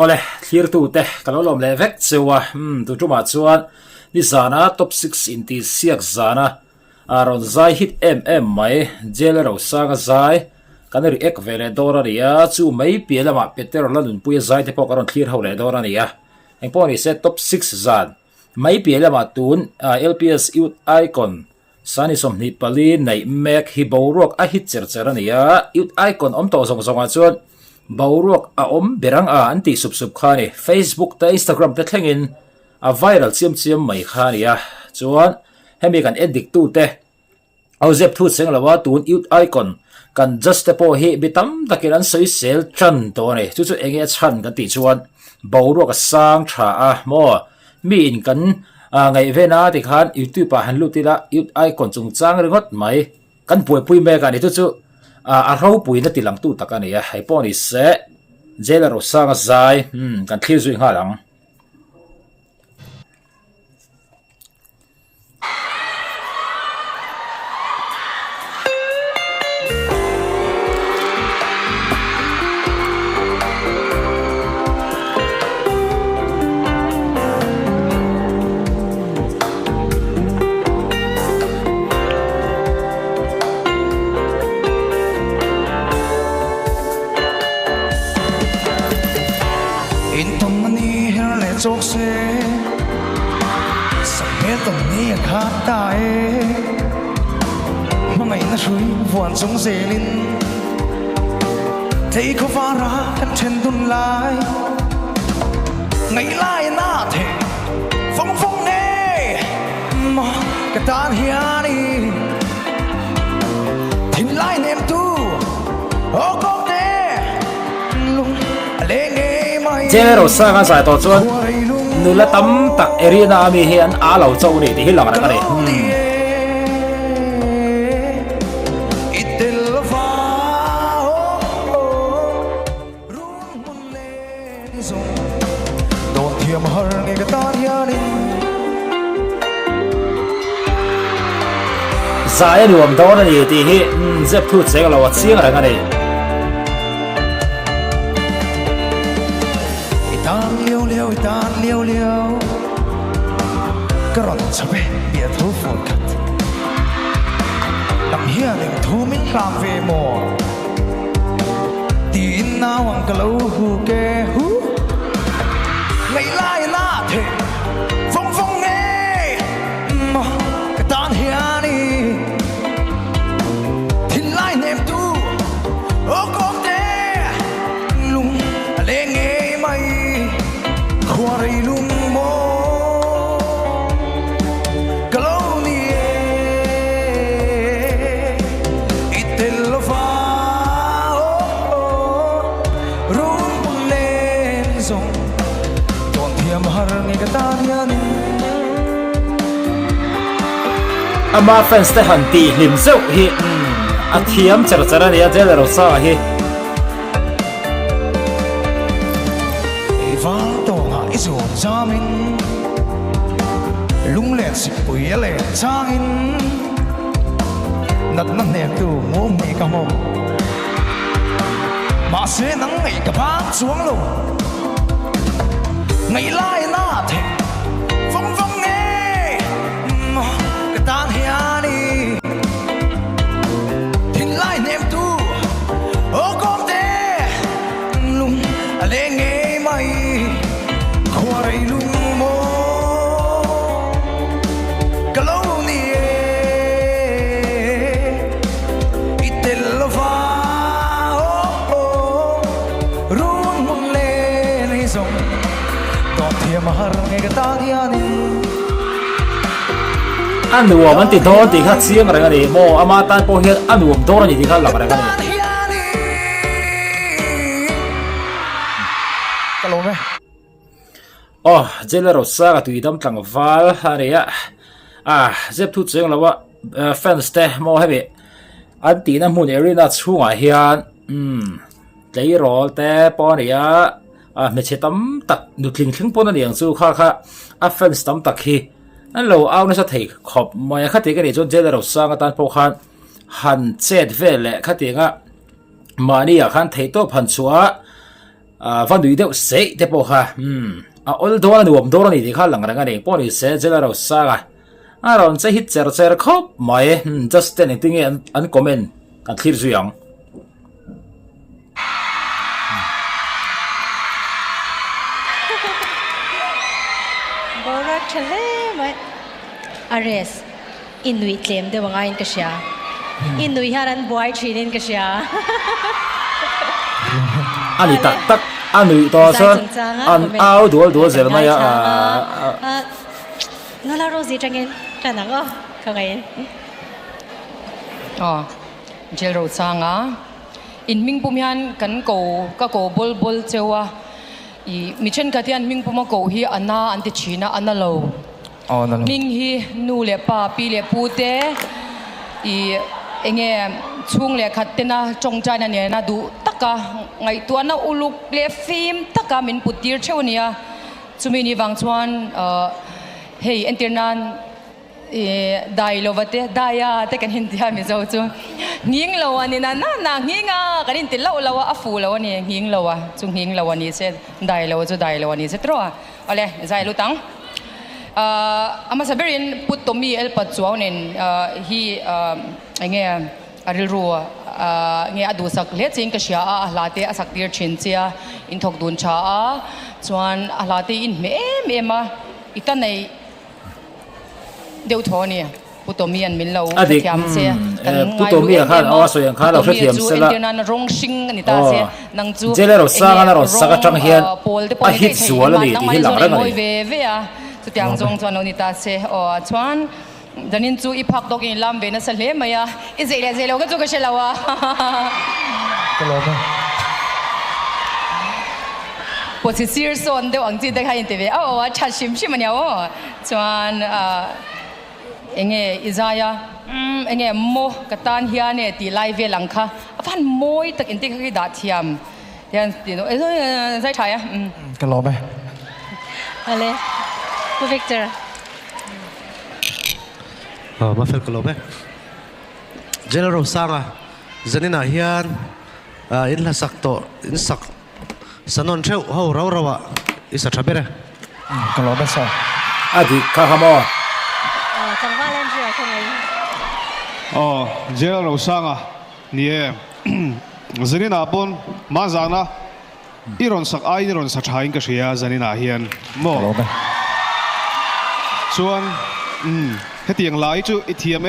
ole clear tu te kalolom le vek chewa tu tuma chuan ni zana top 6 in ti siak zana aron zai hit mai jelero sanga zai kanari ek vele dora ria chu mai pielama petrol lanun puya zai te pok aron clear hole dora ria eng poni set top 6 zan mai pielama tun LPS youth icon sani som ni pali nei mek hi borok a hit chercherania youth icon om to song songa chuan borok a om berang a anti sup khani Facebook ta Instagram te thlengin a viral chiam mai khania chuan hemi kan edit tu te auzep thu seng lawa tun youth icon kan just te po hi bitam takiran soi sel tran to ne chu enge chan kan ti chuan borok a sang tha a mo mi in kan ngai vena ti khan YouTube pa han lu ti la youth icon chung chang ringot mai kan pui me ka ni chu a rau pui na tilang tu takani ya hai poni se jelero sanga zai kan thil zui nga lang chok se sa nghe tầm ni khát tai mà ngày na suy vuan sông dê linh thấy có pha ra kan chen tun lai ngày lai na thế phong nè mà cái tan hiền đi thìn lai nem tu ô con nè lung lên nghe mày jelero sanga zai to chuan nula tam tak arena mi hian a lo chau ni ti hi lang ra ka ni zai nuam do na ni ti hi zep thu cheng lo chiang ra ka ni tan liêu cái rộn sắp bê bịa thú phồn khát đằng hiền đừng thú mình làm về mồ tin nào hoàng cả lâu hù kê hú ngày lai na thế phong nghe mà cái tan hiền đi thiên lai ném tu ô con tê lung lên nghe mày khoa rây lung mô ama fans te han ti hlim zeu hi a thiam chara nia jelero sa hi va to nga isu chamin lung le si pui le changin nat na ne tu mo me ka mo ma se nang ngai ka pa chuang lo ngày lai na thế phong nghe cái tan hiền đi thiên lai nem tu ô con tê lung lên nghe mày khoa rây lung mô cả lâu nè ít tên lo pha rung mong lên hay rong mahar nge ka tagiani anuam an ti don ti kha chiang ra ni mo ama tan po hian anuam dor ni ti kha la ra ka ni kalo me jelero sa ka tuidam tlang wal haria zep thu cheng lawa fans te mo hebi an ti na mun arena chunga hian leirol te poria me che tam tak nu thling pon ani ang chu kha a fans tam tak hi an lo aw na sa thei khop mai kha te ka ni chon jelero sang tan po khan han chet vele kha te nga mani a khan thei to phan chua van du deu sei te po ha ol do an wom do ni di kha lang ranga ni po ni se jela ro sa ga aron che hit cher khop mai just anything an comment kan thir zu yang Bora chale mai Ares Inuit claim de wangain ka siya Inuit haran boy trinin ka siya ani tak anu to son an au do zel na ya ngala rosi changin chanang o kagain jel ro changa in ming pumian kan ko ka ko bol chewa I michen katian ming puma ko hi ana anti china ana lo ming hi nu le pa pi le pu te I enge chung le khatena chongcha na ne na du taka ngai tu na uluk le film taka min putir cheunia chumi ni wang chuan hey internan dai lovate daya te kan hindia mi zo chu nging lo ani na nginga kanin til lo lawa afu lo ani nging lo chung nging lo ani se dai lo ani se tro ale zai lutang ama saberin put to mi el patsuanen hi enge aril ru nge adu sak le ching ka sia late asak tir chin chia in thok dun cha chuan late in me ma itanai deu thoni putomian min lo thiam se putomia khan awaso yang khan lo thiam se la nan rong sing ani ta se nang chu jelero sa na ro sa ka chang hian a hit zual ni ti hi lang rang ve ve a chu tiang jong chuan oni ta se chuan danin chu I phak dok in lam ve na sa hle maya I zelo ka chu ka shelawa posisir son de ang chi de kha in te ve cha shim shim ania chuan enge izaya enge mo katan hiane ti live langkha apan moi tak inti kha da thiam yan ti no sai thai ka lo be ale ku Victor ma fel ka lo be general sanga zanina hian in la sak to in sak sanon theu ho rawa isa thabere ka lo be sa adi ka hamo changwalan jia khangai General Osanga nie zanina pon mazana iron sak ai iron sa thain ka sia zanina hian mo chuan hetiang lai chu ithiam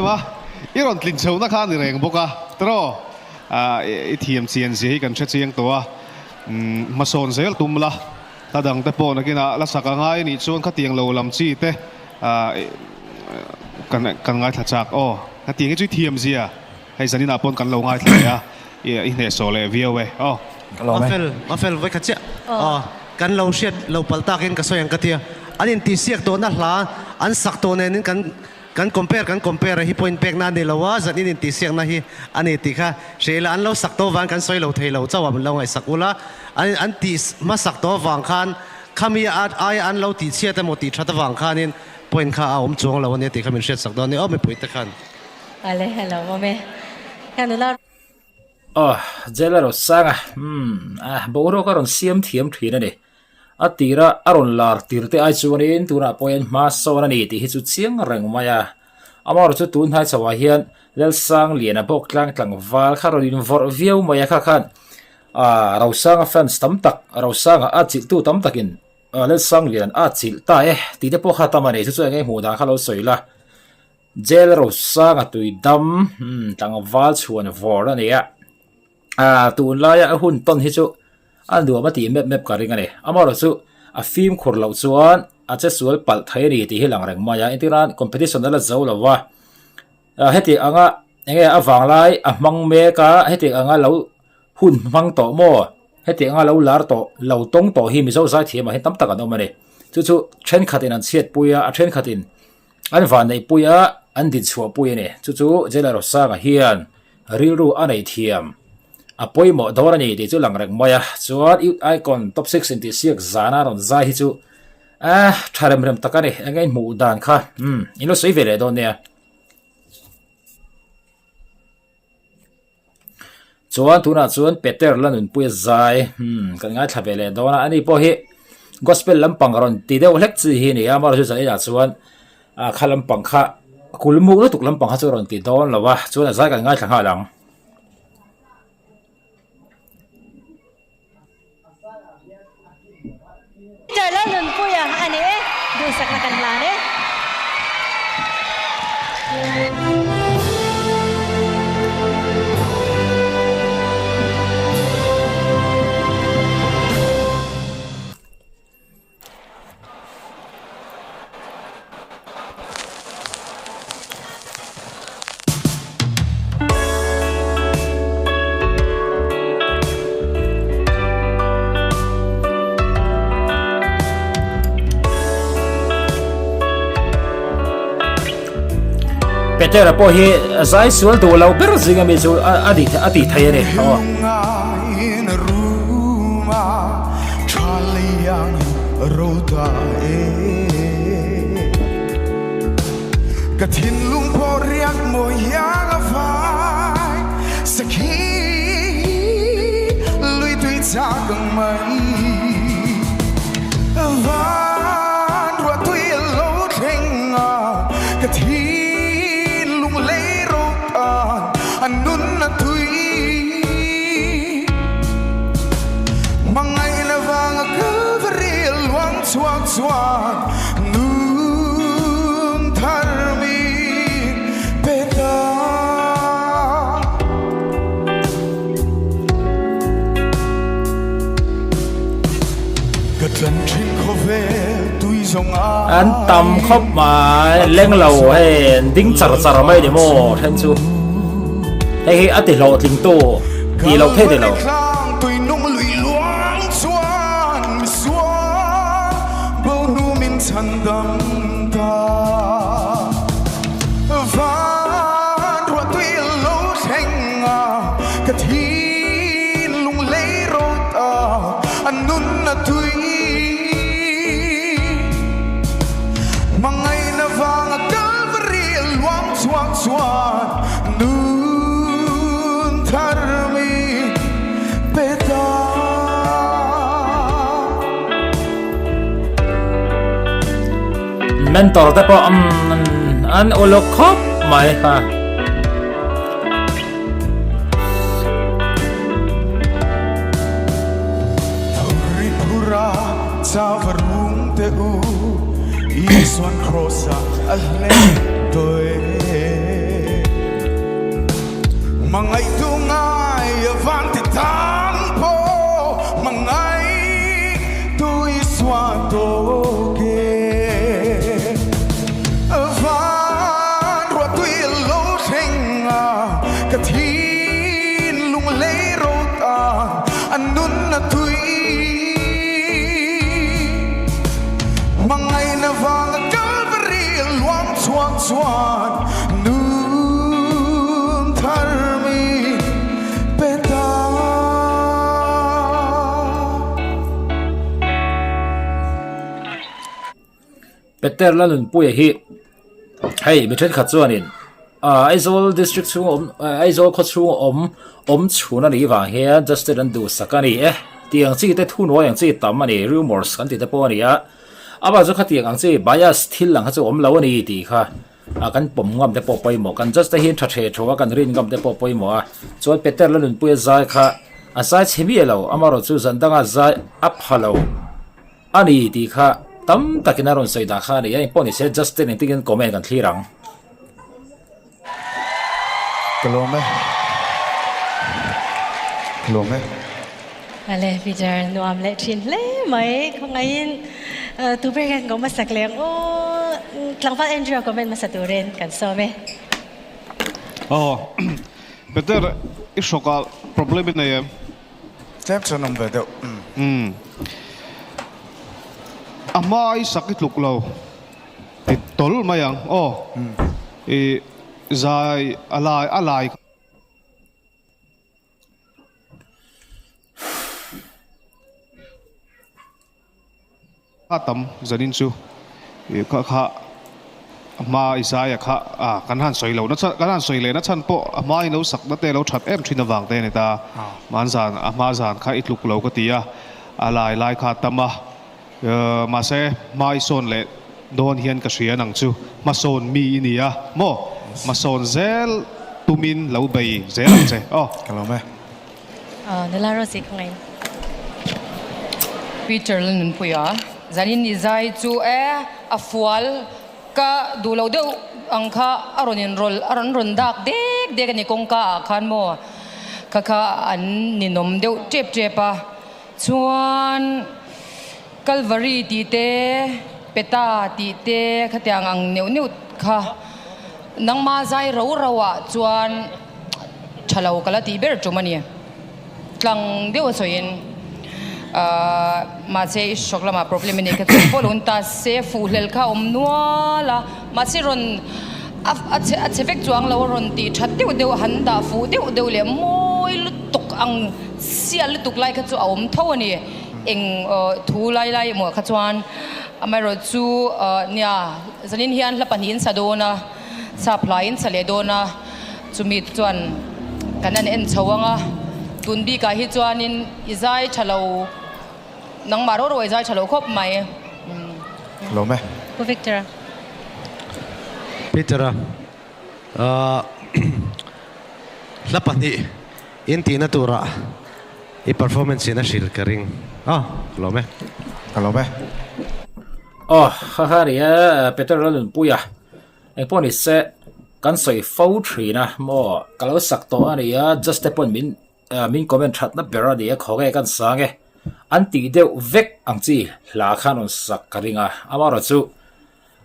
ma iron tlin chho na khan reng boka tro ithiam chian si kan che chiang to ma son zel tumla tadang te pon akina la saka ngai ni chuan khatiang lo lam chi te kan ngai thachak na tiếng cái thiam zia hay zani na pon kan lo ngai thla ya in ne so le viewe ma fel vai khacha kan lo shet lo palta ken ka soyang ka tia anin ti siak to na hla an sak to ne nin kan compare hi point pek na ni lawa zani nin ti siak na hi ani ti kha shela an lo sak to wang kan soi lo thei lo chawam lo ngai sakula an ti ma sak to wang khan khamia ai an lo ti chia ta mo ti thata wang khanin point kha om chong lo ne ti khamin shet sak do ni me point ta khan ale hello mame kanula jelero sanga boro karon siam thiam thina ni atira aron lar tirte ai chuanin tura point ma sona ni ti hi chu chiang reng maya amar chu tun hai chawa hian lel sang liana bok tlang wal kharoin vor viau maya kha khan rausanga fans tam tak rausanga achil tu tam takin lel sang lian achil ta ti te po kha tamani chu ngai mu da khalo soila jelero sanga tui dam tlang wal chuan vor ani tun la ya hun ton hi chu an du ma ti map ka ringa ne amaro chu a film khur lo chuan a che sual pal thai ri ti hi lang reng maya intiran competition la zo lawa heti anga enge awang lai a mang me ka heti anga lo hun mang to mo heti anga lo lar to lo tong to hi mi zo sai thi ma he tam tak an omani chu thren khatin an chiat puya a thren khatin an van nei puya an dit chua puya ne chu jelaro sanga hian rilru anei thiam apoi mo dorani ti chu lang rek moya chuan icon top 6 in ti siak zana ron za hi chu tharem rem takani angai mu dan kha ino sei vele don ne chuan tuna chuan Peter lanun pui zai kan ngai thlabele dona ani po hi gospel lampang ron ti deuh hlek chi hi ni amar chu zai ya chuan khalam pangkha kulmu lu tuk lampang ha chu ron ti don lawa chuan zai kan ngai thanga lang Peter lanun pui ani du sak na kan la ne Peter po hi zai sual tu lo ber zinga mi chu adi thai ne Lunga in Ruma Traliang Roda Katin lung po riak mo yang avai Sakhi lui tui chagang mai Van rua tui lo thenga Katin lung lei rotan Anun na tui Mangai na vang kavaril wang chuak chuak Nun tharmi peta Katlan trin khove tui zong an tam khop ma leng lo he ding char mai ni mo then chu hei ati lo tling to ti lo the de lo Tui nung lui luang chuan mi suan Bo nu min chan dam ta Van rua tui lo thenga Kathin lung lei rota Anun na tui Mangai na vang Calvary luang chuak chuan Nun tharmi peta mentor te po an ulo khop mai ha Pura Savarung te u Iswan krosa ahle toe Mangai tungay avante tampo Mangai tu iswan toge Avan rua tu ilo thenga Kathin lung lei rota Anun na tui Mangai na vang Calvary luang chuak chuan Nun tharmi peta Peter lanun pui hi hei mi then khat chuanin Aizawl district chu Aizawl kho chu om chhuna ni wang hian just an du sakani tiang chi te thun wa yang chi tam ani rumors kan ti te po ani a aba zo khatiang ang chi bias thil lang ha chu om lo ani ti kha kan pom ngam te po poi mo kan just hi tha the thowa kan rin ngam te po poi mo a chuan Peter lanun pui zai kha a sai chhemi elo amaro chu zandanga zai up halo ani ti kha tam takina ron soida kha ni ai poni se just ten tigen comment kan thlirang Kalome Ale Peter nuam le thin le mai không ai tu bre kan ko masak leng o tlangfa Andrew comment masaturen kan so me Peter isoka problem na ye Tep chanam vedo amai sakit luklo tol mayang zai alai atam zanin chu kha มาอิสายค่ะกันหันสวยเหล่านั้นกันหันสวยเลยนะฉันพอมาอินเราสักนั่นแต่เราชัดชินวางเตนี่ตามันสานมาสานข้าอิลุกเราก็ตีอะไรลายขาดตมามาเสมาอิโซนเลยโดนเฮียนกระเสียหนังจูมาโซนมีนี่โมมาโซนเซลตุมินเราไปเซลเซกันเราไหมnilaro si kung ngayon Peter Lennon po ya zanin izay chu afual ka dulaw daw ang ka aron ron dak dek ni kong ka kan mo kaka an ninom daw tep pa chuan Calvary ti te peta ti te khatyang ang new kha nang ma zai rawa chuan chalo kala ti ber chumani tlang deu soin ma se shoklama problem ni ka polun ta se fulel kha nuala ma se ron a chevek chuang lo ron ti that deu han da fu deu le moi lutuk ang sial lutuk lai kha chu awm thawani eng thu lai mo kha chuan amai ro chu nia zanin hian la panin sadona supply in saledona chumi chuan kanan en chawanga tunbi ka hi chuanin izai thalo nang maro ro izai thalo khop mai lo me po Victor Peter lapani inti na tura I performance na shil karing lo meกันเราไหม haharia Peter Rolun puya ang poni se kan soi fo thri na mo kalo sak to ania just upon min comment that na bera dia khoge kan sange anti deu vek ang chi la khanon sak karinga amaro chu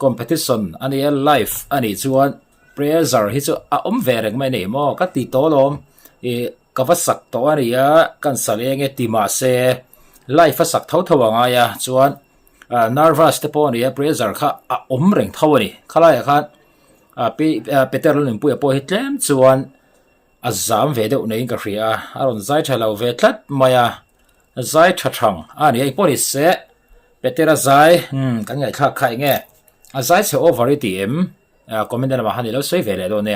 competition ania live ani chuan pressure hi chu a vereng mai nei mo ka ti to lom kavasak to ania kan salenge tima se life sak thau thawanga ya chuan nervous te pon ria pressure kha reng thawani khala ya khan Peter Lin pu po hitlem chuan azam ve de nei ka ria aron zai thalo ve tlat maya zai thathang ani ai poni se Peter zai kan ngai kha khai nge azai se over it em comment na ma hani lo sei ve le do ne